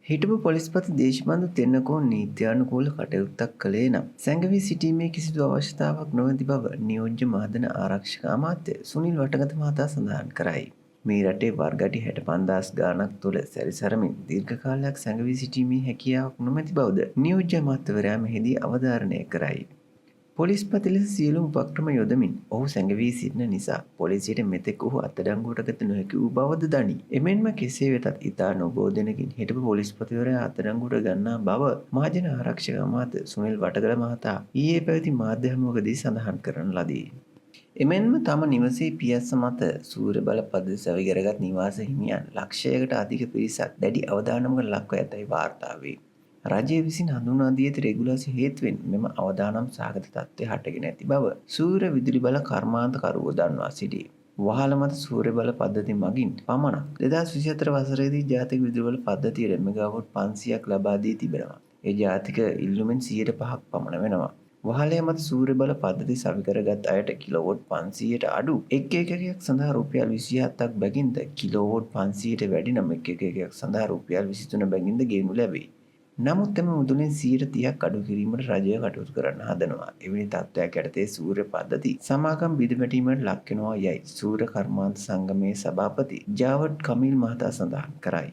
හිටපු පොලිස්පති දේශබන්දු තෙන්නකෝන් නීත්‍යානුකූල කටයුත්තක් කළේ නම් සැඟවී සිටීමේ කිසිදු අවශ්‍යතාවක් නොමැති බව නියෝජ්‍ය මහදන ආරක්ෂක අමාත්‍ය සුනිල් වටගත මහතා සඳහන් කරයි. මේ රටේ වර්ගටි 65,000 ගාණක් තුළ සැරිසරමින් දීර්ඝ කාලයක් සැඟවී සිටීමේ හැකියාවක් නොමැති බවද නියෝජ්‍ය අමාත්‍යවරයා මෙහිදී අවධාරණය කරයි. පොලිස්පති ලෙස සියලුම උපක්‍රම යොදමින් ඔහු සැඟවී සිටින නිසා පොලිසියට මෙතෙක් ඔහු අත්අඩංගුවට ගත නොහැකි වූ බවද දනී. එමෙන්ම කෙසේ වෙතත් ඉතා නොබෝ දෙනකින් හිටපු පොලිස්පතිවරයා අත්අඩංගුවට ගන්නා බව මහජන ආරක්ෂක අමාත්‍ය සුනිල් වටගල මහතා ඊයේ පැවති මාධ්‍ය හමුවකදී සඳහන් කරන ලදී. එමෙන්ම තම නිවසේ පියස්ස මත සූර්ය බල පද්ධති සවිකරගත් නිවාස හිමියන් ලක්ෂයකට අධික පිරිසක් දැඩි අවධානමකට ලක්ව ඇතැයි වාර්තා වේ. රජය විසින් හඳුන්වා දී ඇති රෙගුලාසි හේතුවෙන් මෙම අවදානම් සහගත තත්ත්වය හටගෙන ඇති බව සූර්ය විදුලි බල කර්මාන්තකරුවෝ දන්වා සිටී. වහල මත සූර්ය බල පද්ධති මගින් පමණක් 2024 වසරේදී ජාතික විදුලි බල පද්ධතියට මෙගාවොට් 500ක් ලබා දී තිබෙනවා. ඒ ජාතික ඉල්ලුමෙන් 105ක් පමණ වෙනවා. වහලය මත සූර්ය බල පද්ධති සවිකරගත් අයට කිලෝවොට් 500ට අඩු එක් ඒකකයක් සඳහා රුපියල් 27ක් බැගින්ද කිලෝවොට් 500ට වැඩි නම් එක් ඒකකයක් සඳහා රුපියල් 23 බැගින්ද ගෙවනු ලැබේ. නමුත් එම මුදලින් 30%ක් අඩු කිරීමට රජය කටයුතු කරන්න හදනවා. එවැනි තත්ත්වයක් යටතේ සූර්ය පද්ධති සමාගම් බිඳවැටීමට ලක් වෙනවා යයි සූර්ය කර්මාන්ත සංගමයේ සභාපති ජාවඩ් කමිල් මහතා සඳහන් කරයි.